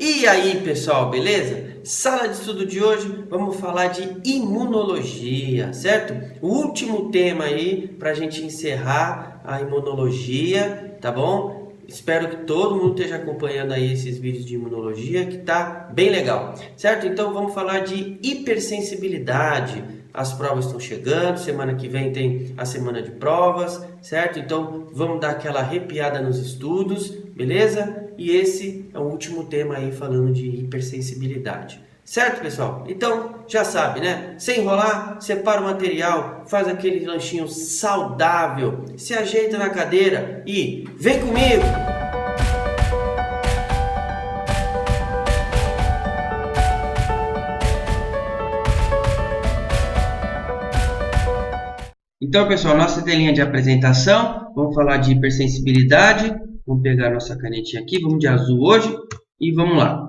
E aí, pessoal, beleza? Sala de estudo de hoje, vamos falar de imunologia, certo? O último tema aí para a gente encerrar a imunologia, tá bom? Espero que todo mundo esteja acompanhando aí esses vídeos de imunologia, que tá bem legal, certo? Então vamos falar de hipersensibilidade. As provas estão chegando, semana que vem tem a semana de provas, certo? Então vamos dar aquela arrepiada nos estudos, beleza? E esse é o último tema aí falando de hipersensibilidade. Certo, pessoal? Então, já sabe, né? Sem enrolar, separa o material, faz aquele lanchinho saudável, se ajeita na cadeira e vem comigo! Então, pessoal, nossa telinha de apresentação, vamos falar de hipersensibilidade. Vamos pegar nossa canetinha aqui, vamos de azul hoje e vamos lá.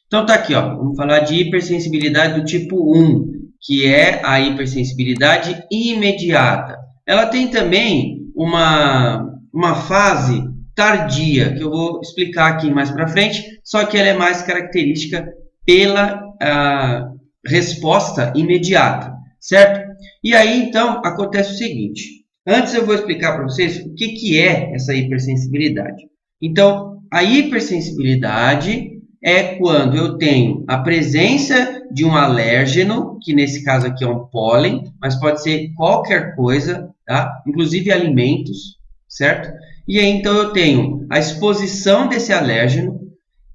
Então tá aqui, ó, vamos falar de hipersensibilidade do tipo 1, que é a hipersensibilidade imediata. Ela tem também uma fase tardia, que eu vou explicar aqui mais para frente, só que ela é mais característica pela resposta imediata, certo? E aí, então, acontece o seguinte. Antes eu vou explicar para vocês o que é essa hipersensibilidade. Então, a hipersensibilidade é quando eu tenho a presença de um alérgeno, que nesse caso aqui é um pólen, mas pode ser qualquer coisa, tá? Inclusive alimentos, certo? E aí, então, eu tenho a exposição desse alérgeno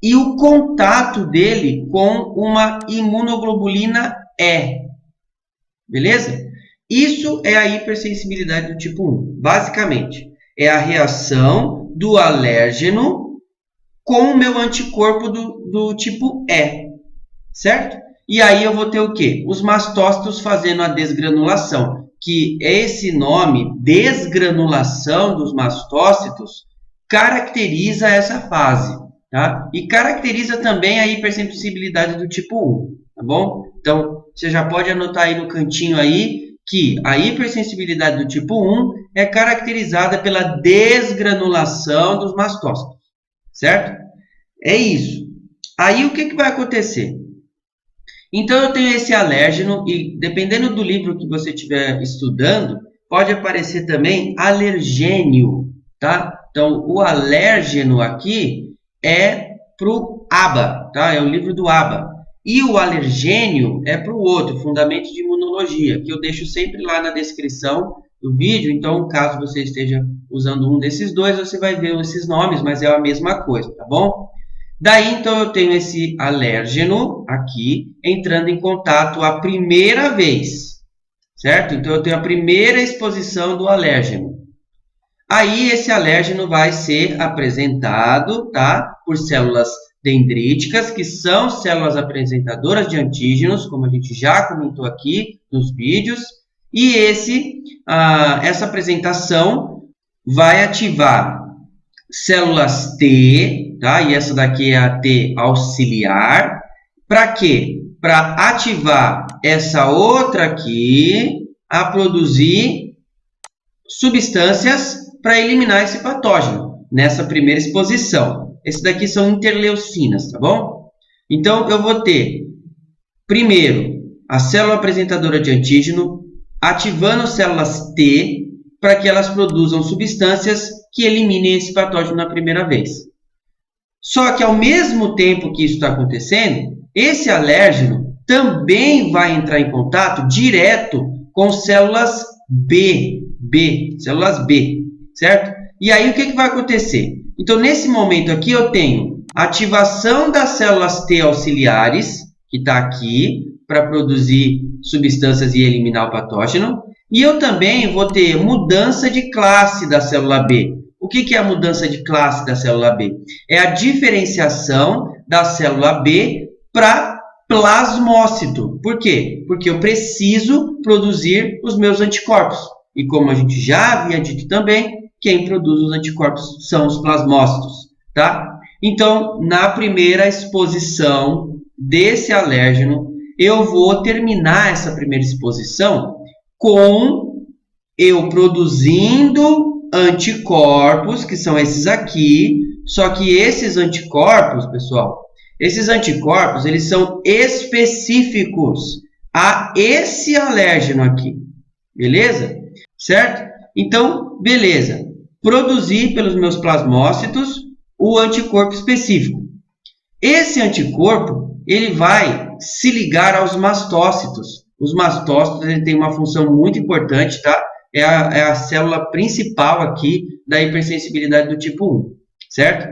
e o contato dele com uma imunoglobulina E, beleza? Isso é a hipersensibilidade do tipo 1, basicamente. É a reação do alérgeno com o meu anticorpo do tipo E, certo? E aí eu vou ter o quê? Os mastócitos fazendo a desgranulação, que esse nome, desgranulação dos mastócitos, caracteriza essa fase, tá? E caracteriza também a hipersensibilidade do tipo 1, tá bom? Então, você já pode anotar aí no cantinho aí, que a hipersensibilidade do tipo 1 é caracterizada pela desgranulação dos mastócitos, certo? É isso. Aí o que vai acontecer? Então eu tenho esse alérgeno e dependendo do livro que você estiver estudando, pode aparecer também alergênio, tá? Então o alérgeno aqui é para o ABA, tá? É o livro do ABA. E o alergênio é para o outro, Fundamentos de Imunologia, que eu deixo sempre lá na descrição do vídeo. Então, caso você esteja usando um desses dois, você vai ver esses nomes, mas é a mesma coisa, tá bom? Daí, então, eu tenho esse alérgeno aqui entrando em contato a primeira vez, certo? Então, eu tenho a primeira exposição do alérgeno. Aí, esse alérgeno vai ser apresentado, tá? Por células dendríticas, que são células apresentadoras de antígenos, como a gente já comentou aqui nos vídeos, e essa apresentação vai ativar células T, tá? E essa daqui é a T auxiliar. Para quê? Para ativar essa outra aqui a produzir substâncias para eliminar esse patógeno nessa primeira exposição. Esses daqui são interleucinas, tá bom? Então, eu vou ter, primeiro, a célula apresentadora de antígeno ativando células T para que elas produzam substâncias que eliminem esse patógeno na primeira vez. Só que, ao mesmo tempo que isso está acontecendo, esse alérgeno também vai entrar em contato direto com células células B, certo? E aí, o que vai acontecer? Então, nesse momento aqui, eu tenho ativação das células T auxiliares, que está aqui, para produzir substâncias e eliminar o patógeno. E eu também vou ter mudança de classe da célula B. O que é a mudança de classe da célula B? É a diferenciação da célula B para plasmócito. Por quê? Porque eu preciso produzir os meus anticorpos. E como a gente já havia dito também, quem produz os anticorpos são os plasmócitos, tá? Então, na primeira exposição desse alérgeno, eu vou terminar essa primeira exposição com eu produzindo anticorpos, que são esses aqui, só que esses anticorpos, pessoal, Esses anticorpos, eles são específicos a esse alérgeno aqui, beleza? Certo? Então, beleza. Produzi pelos meus plasmócitos o anticorpo específico. Esse anticorpo, ele vai se ligar aos mastócitos. Os mastócitos, ele tem uma função muito importante, tá? É a célula principal aqui da hipersensibilidade do tipo 1, certo?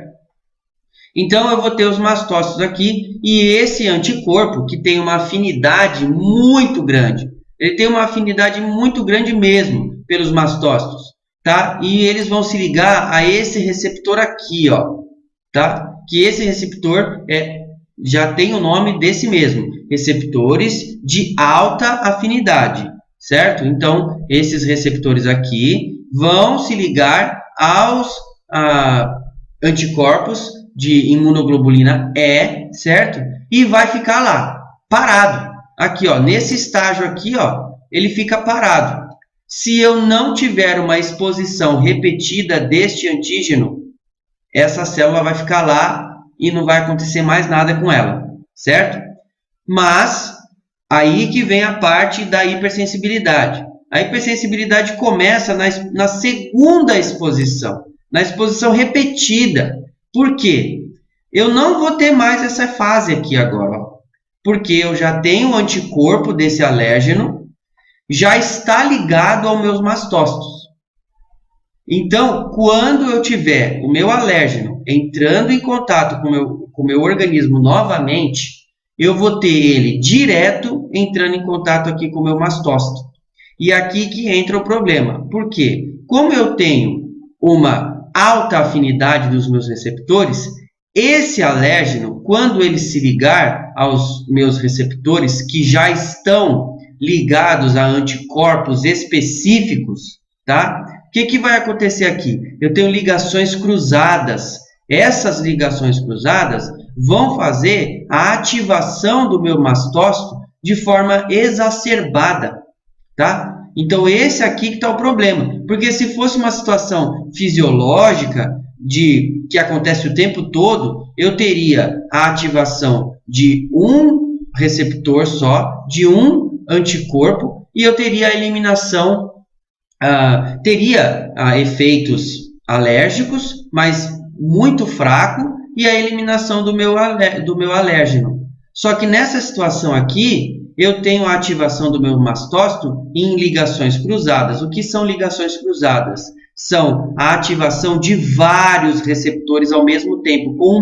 Então, eu vou ter os mastócitos aqui e esse anticorpo, que tem uma afinidade muito grande. Ele tem uma afinidade muito grande mesmo pelos mastócitos, tá? E eles vão se ligar a esse receptor aqui, ó, tá? Que esse receptor já tem o nome desse mesmo, receptores de alta afinidade, certo? Então, esses receptores aqui vão se ligar aos anticorpos de imunoglobulina E, certo? E vai ficar lá, parado. Aqui, ó, nesse estágio aqui, ó, ele fica parado. Se eu não tiver uma exposição repetida deste antígeno, essa célula vai ficar lá e não vai acontecer mais nada com ela, certo? Mas aí que vem a parte da hipersensibilidade. A hipersensibilidade começa na segunda exposição, na exposição repetida. Por quê? Eu não vou ter mais essa fase aqui agora, ó, porque eu já tenho o anticorpo desse alérgeno, já está ligado aos meus mastócitos. Então, quando eu tiver o meu alérgeno entrando em contato com o meu organismo novamente, eu vou ter ele direto entrando em contato aqui com o meu mastócito. E aqui que entra o problema. Por quê? Como eu tenho uma alta afinidade dos meus receptores, esse alérgeno, quando ele se ligar aos meus receptores que já estão ligados a anticorpos específicos, tá? O que vai acontecer aqui? Eu tenho ligações cruzadas. Essas ligações cruzadas vão fazer a ativação do meu mastócito de forma exacerbada, tá? Então, esse aqui que está o problema. Porque se fosse uma situação fisiológica, que acontece o tempo todo, eu teria a ativação de um receptor só, de um anticorpo, e eu teria a eliminação, teria efeitos alérgicos, mas muito fraco, e a eliminação do meu alérgeno. Só que nessa situação aqui, eu tenho a ativação do meu mastócito em ligações cruzadas. O que são ligações cruzadas? São a ativação de vários receptores ao mesmo tempo, com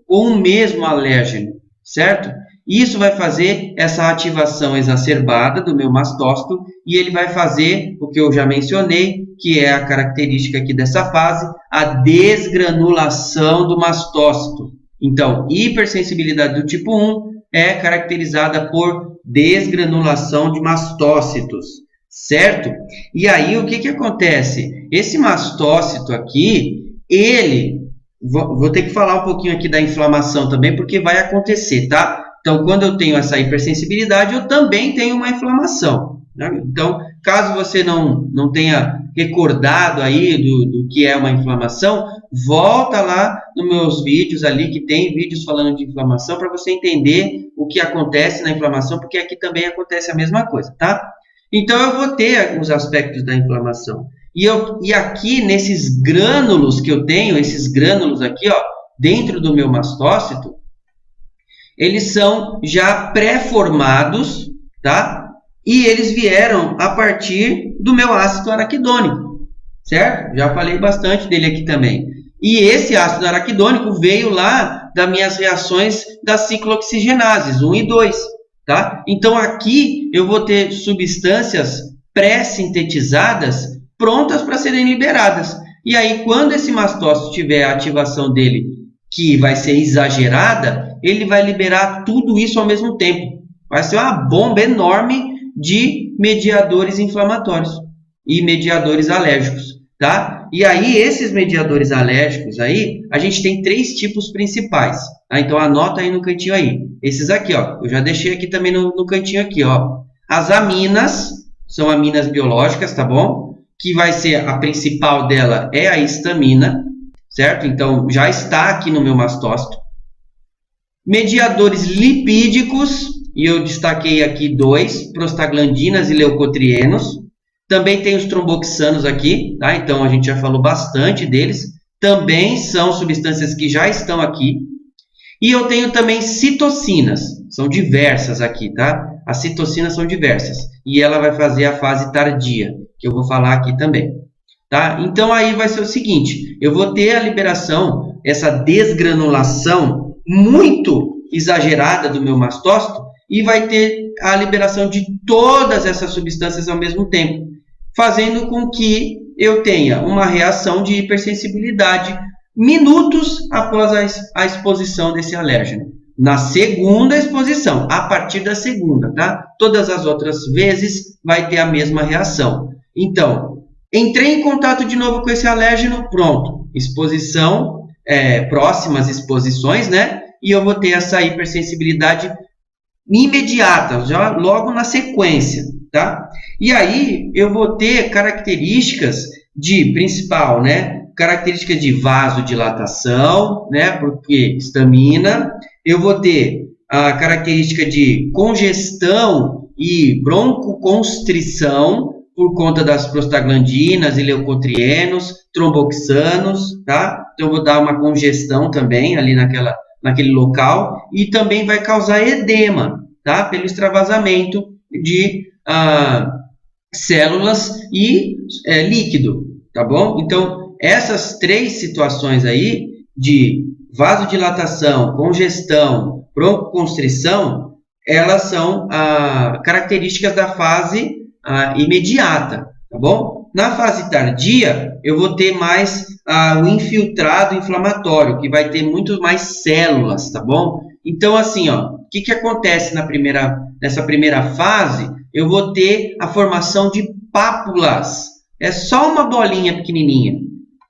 o mesmo alérgeno, certo? Isso vai fazer essa ativação exacerbada do meu mastócito e ele vai fazer o que eu já mencionei, que é a característica aqui dessa fase, a desgranulação do mastócito. Então, hipersensibilidade do tipo 1 é caracterizada por desgranulação de mastócitos, certo? E aí, o que acontece? Esse mastócito aqui, vou ter que falar um pouquinho aqui da inflamação também, porque vai acontecer, tá? Então, quando eu tenho essa hipersensibilidade, eu também tenho uma inflamação, né? Então, caso você não tenha recordado aí do que é uma inflamação, volta lá nos meus vídeos ali, que tem vídeos falando de inflamação, para você entender o que acontece na inflamação, porque aqui também acontece a mesma coisa, tá? Então, eu vou ter os aspectos da inflamação. E aqui, nesses grânulos que eu tenho, esses grânulos aqui, ó, dentro do meu mastócito, eles são já pré-formados, tá? E eles vieram a partir do meu ácido araquidônico, certo? Já falei bastante dele aqui também. E esse ácido araquidônico veio lá das minhas reações das ciclooxigenases 1 e 2, tá? Então, aqui eu vou ter substâncias pré-sintetizadas prontas para serem liberadas. E aí, quando esse mastócito tiver a ativação dele, que vai ser exagerada, ele vai liberar tudo isso ao mesmo tempo. Vai ser uma bomba enorme de mediadores inflamatórios e mediadores alérgicos, tá? E aí, esses mediadores alérgicos aí, a gente tem 3 tipos principais, tá? Então, anota aí no cantinho aí. Esses aqui, ó, eu já deixei aqui também no cantinho aqui, ó. As aminas, são aminas biológicas, tá bom? Que vai ser, a principal dela é a histamina, certo? Então, já está aqui no meu mastócito. mediadores lipídicos, e eu destaquei aqui 2, prostaglandinas e leucotrienos. Também tem os tromboxanos aqui, tá? Então a gente já falou bastante deles. Também são substâncias que já estão aqui. E eu tenho também citocinas, são diversas aqui, tá? As citocinas são diversas. E ela vai fazer a fase tardia, que eu vou falar aqui também. Tá? Então aí vai ser o seguinte, eu vou ter a liberação, essa desgranulação muito exagerada do meu mastócito e vai ter a liberação de todas essas substâncias ao mesmo tempo, fazendo com que eu tenha uma reação de hipersensibilidade minutos após a exposição desse alérgeno. Na segunda exposição, a partir da segunda, tá? Todas as outras vezes vai ter a mesma reação. Então, entrei em contato de novo com esse alérgeno, pronto. Exposição, próximas exposições, né? E eu vou ter essa hipersensibilidade imediata, já logo na sequência, tá? E aí eu vou ter características de principal, né? Características de vasodilatação, né? Porque histamina. Eu vou ter a característica de congestão e broncoconstrição por conta das prostaglandinas e leucotrienos, tromboxanos, tá? Então eu vou dar uma congestão também ali naquele local e também vai causar edema, tá? Pelo extravasamento de células e líquido, tá bom? Então, essas 3 situações aí de vasodilatação, congestão, broncoconstrição, elas são características da fase imediata, tá bom? Na fase tardia, eu vou ter mais o infiltrado inflamatório, que vai ter muito mais células, tá bom? Então, assim, ó, o que acontece nessa primeira fase? Eu vou ter a formação de pápulas. É só uma bolinha pequenininha,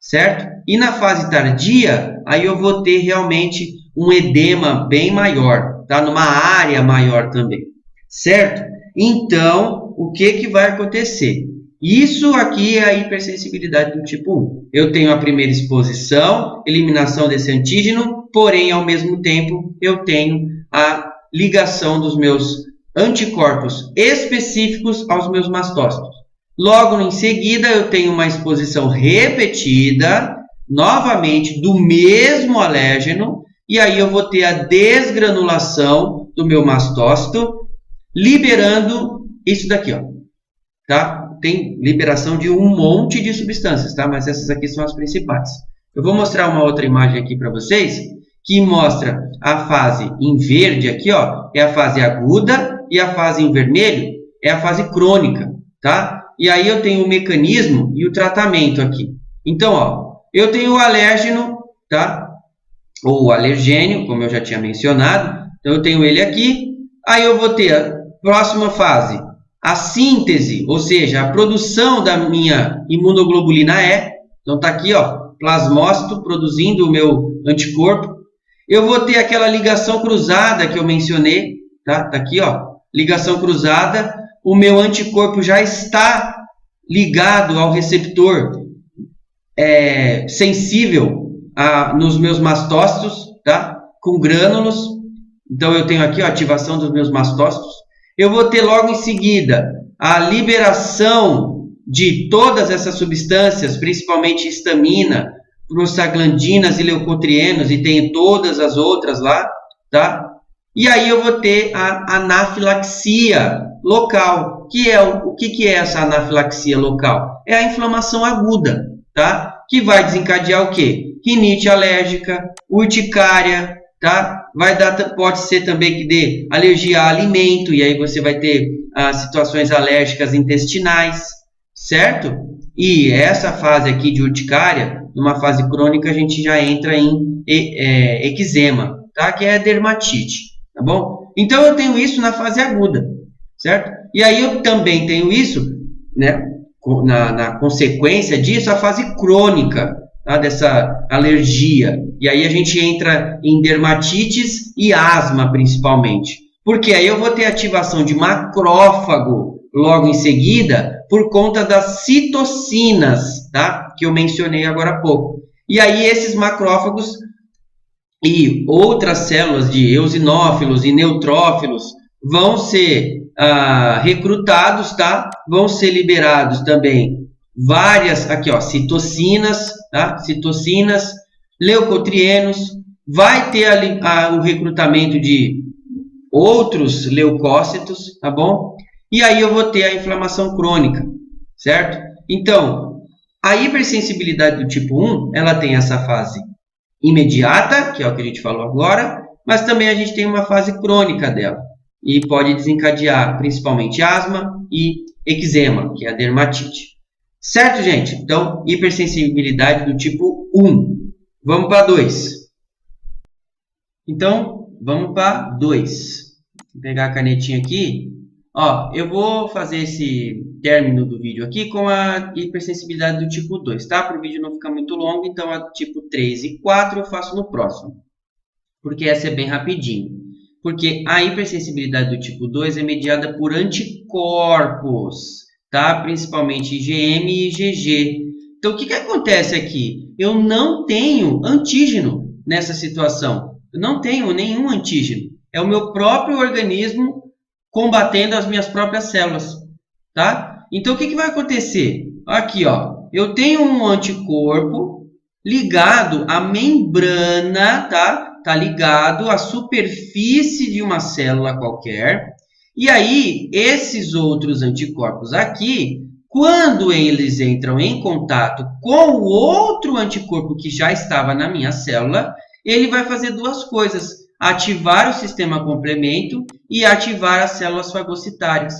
certo? E na fase tardia, aí eu vou ter realmente um edema bem maior, tá? Numa área maior também, certo? Então, o que vai acontecer? Isso aqui é a hipersensibilidade do tipo 1. Eu tenho a primeira exposição, eliminação desse antígeno, porém, ao mesmo tempo, eu tenho a ligação dos meus anticorpos específicos aos meus mastócitos. Logo em seguida, eu tenho uma exposição repetida, novamente, do mesmo alérgeno, e aí eu vou ter a desgranulação do meu mastócito, liberando isso daqui, ó, tá? Tem liberação de um monte de substâncias, tá? Mas essas aqui são as principais. Eu vou mostrar uma outra imagem aqui para vocês, que mostra a fase em verde aqui, ó, é a fase aguda, e a fase em vermelho é a fase crônica, tá? E aí eu tenho o mecanismo e o tratamento aqui. Então, ó, eu tenho o alérgeno, tá? Ou o alergênio, como eu já tinha mencionado. Então, eu tenho ele aqui. Aí eu vou ter a próxima fase, a síntese, ou seja, a produção da minha imunoglobulina E. Então, tá aqui, ó, plasmócito produzindo o meu anticorpo. Eu vou ter aquela ligação cruzada que eu mencionei, tá? Tá aqui, ó, ligação cruzada. O meu anticorpo já está ligado ao receptor sensível nos meus mastócitos, tá? Com grânulos. Então, eu tenho aqui a ativação dos meus mastócitos. Eu vou ter logo em seguida a liberação de todas essas substâncias, principalmente histamina, prostaglandinas e leucotrienos, e tenho todas as outras lá, tá? E aí eu vou ter a anafilaxia local. O que é essa anafilaxia local? É a inflamação aguda, tá? Que vai desencadear o quê? Rinite alérgica, urticária, tá? Pode ser também que dê alergia a alimento, e aí você vai ter situações alérgicas intestinais, certo? E essa fase aqui de urticária, numa fase crônica, a gente já entra em eczema, tá? Que é dermatite, tá bom? Então, eu tenho isso na fase aguda, certo? E aí eu também tenho isso, né? Na consequência disso, a fase crônica, tá? Dessa alergia. E aí a gente entra em dermatites e asma, principalmente. Porque aí eu vou ter ativação de macrófago logo em seguida, por conta das citocinas, tá? Que eu mencionei agora há pouco. E aí esses macrófagos e outras células de eosinófilos e neutrófilos vão ser recrutados, tá? Vão ser liberados também várias, aqui ó, citocinas, tá? Citocinas, leucotrienos, vai ter o recrutamento de outros leucócitos, tá bom? E aí eu vou ter a inflamação crônica, certo? Então, a hipersensibilidade do tipo 1, ela tem essa fase imediata, que é o que a gente falou agora, mas também a gente tem uma fase crônica dela e pode desencadear principalmente asma e eczema, que é a dermatite. Certo, gente? Então, hipersensibilidade do tipo 1. Vamos para 2. Então, vamos para 2. Vou pegar a canetinha aqui. Ó, eu vou fazer esse término do vídeo aqui com a hipersensibilidade do tipo 2, tá? Para o vídeo não ficar muito longo, então a tipo 3 e 4 eu faço no próximo. Porque essa é bem rapidinho. Porque a hipersensibilidade do tipo 2 é mediada por anticorpos, tá? Principalmente IgM e IgG. Então, o que acontece aqui? Eu não tenho antígeno nessa situação. Eu não tenho nenhum antígeno. É o meu próprio organismo combatendo as minhas próprias células, tá? Então, o que vai acontecer? Aqui, ó, eu tenho um anticorpo ligado à membrana, tá? Tá ligado à superfície de uma célula qualquer. E aí, esses outros anticorpos aqui, quando eles entram em contato com o outro anticorpo que já estava na minha célula, ele vai fazer duas coisas: ativar o sistema complemento e ativar as células fagocitárias.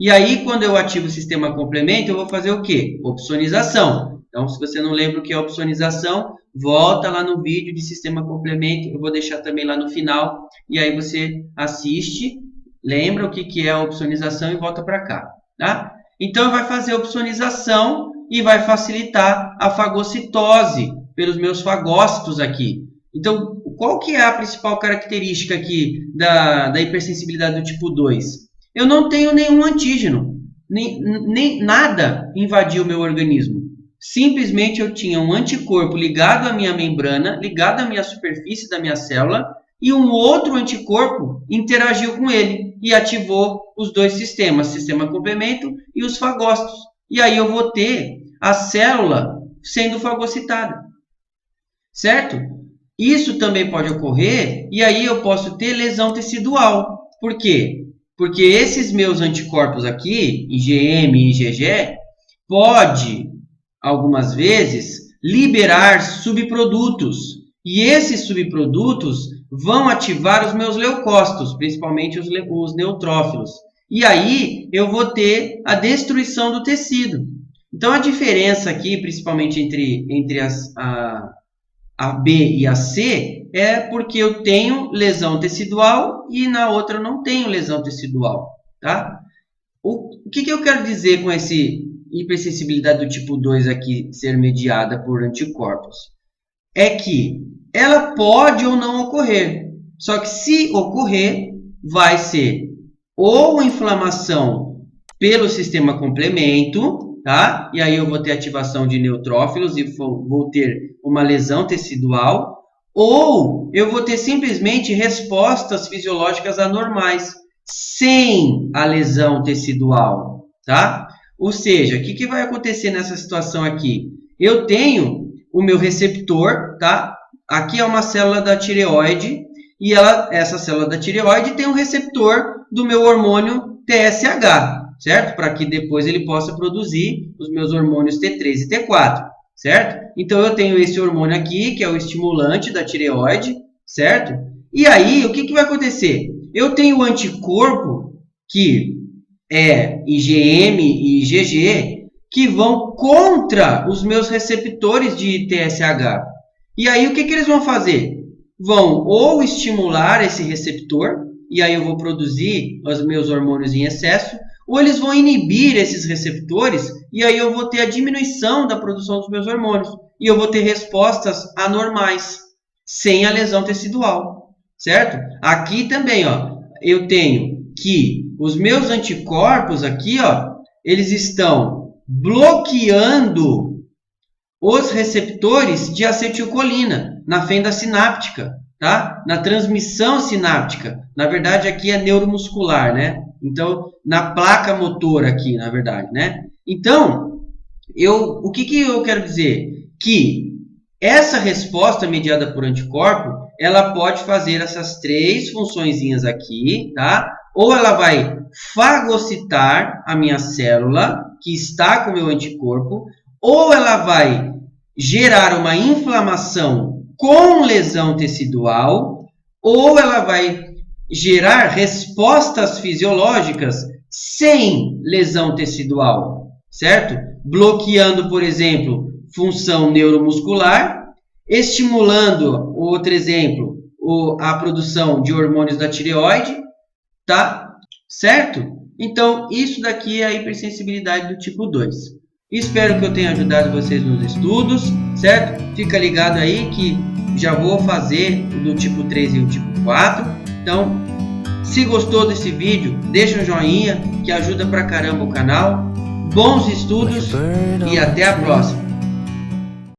E aí, quando eu ativo o sistema complemento, eu vou fazer o quê? Opsonização. Então, se você não lembra o que é opsonização, volta lá no vídeo de sistema complemento. Eu vou deixar também lá no final. E aí você assiste, lembra o que é a opsonização e volta para cá. Tá? Então, vai fazer a opsonização e vai facilitar a fagocitose pelos meus fagócitos aqui. Então, qual que é a principal característica aqui da hipersensibilidade do tipo 2? Eu não tenho nenhum antígeno, nem nada invadiu o meu organismo. Simplesmente eu tinha um anticorpo ligado à minha membrana, ligado à minha superfície da minha célula, e um outro anticorpo interagiu com ele e ativou os dois sistemas, sistema complemento e os fagócitos. E aí eu vou ter a célula sendo fagocitada, certo? Isso também pode ocorrer e aí eu posso ter lesão tecidual. Por quê? Porque esses meus anticorpos aqui, IgM e IgG, pode, algumas vezes, liberar subprodutos. E esses subprodutos vão ativar os meus leucócitos, principalmente os neutrófilos. E aí eu vou ter a destruição do tecido. Então a diferença aqui, principalmente entre a B e a C, é porque eu tenho lesão tecidual e na outra eu não tenho lesão tecidual, tá? O que eu quero dizer com essa hipersensibilidade do tipo 2 aqui ser mediada por anticorpos? É que ela pode ou não ocorrer, só que se ocorrer, vai ser ou inflamação pelo sistema complemento, tá? E aí eu vou ter ativação de neutrófilos e vou ter uma lesão tecidual, ou eu vou ter simplesmente respostas fisiológicas anormais, sem a lesão tecidual, tá? Ou seja, o que vai acontecer nessa situação aqui? Eu tenho o meu receptor, tá? Aqui é uma célula da tireoide, e essa célula da tireoide tem um receptor do meu hormônio TSH, certo? Para que depois ele possa produzir os meus hormônios T3 e T4, certo? Então eu tenho esse hormônio aqui, que é o estimulante da tireoide, certo? E aí, o que vai acontecer? Eu tenho o anticorpo, que é IgM e IgG, que vão contra os meus receptores de TSH. E aí, o que eles vão fazer? Vão ou estimular esse receptor, e aí eu vou produzir os meus hormônios em excesso, ou eles vão inibir esses receptores, e aí eu vou ter a diminuição da produção dos meus hormônios, e eu vou ter respostas anormais, sem a lesão tecidual, certo? Aqui também, ó, eu tenho que os meus anticorpos aqui, ó, eles estão bloqueando os receptores de acetilcolina na fenda sináptica. tá? Na transmissão sináptica. Na verdade, aqui é neuromuscular, né? Então, na placa motora aqui, na verdade, né? Então, o que eu quero dizer? Que essa resposta mediada por anticorpo, ela pode fazer essas três funçõezinhas aqui, tá? Ou ela vai fagocitar a minha célula, que está com o meu anticorpo, ou ela vai gerar uma inflamação com lesão tecidual, ou ela vai gerar respostas fisiológicas sem lesão tecidual, certo? Bloqueando, por exemplo, função neuromuscular, estimulando, outro exemplo, a produção de hormônios da tireoide, tá? Certo? Então, isso daqui é a hipersensibilidade do tipo 2. Espero que eu tenha ajudado vocês nos estudos, certo? Fica ligado aí que já vou fazer o do tipo 3 e o tipo 4. Então, se gostou desse vídeo, deixa um joinha que ajuda pra caramba o canal. Bons estudos e até a próxima!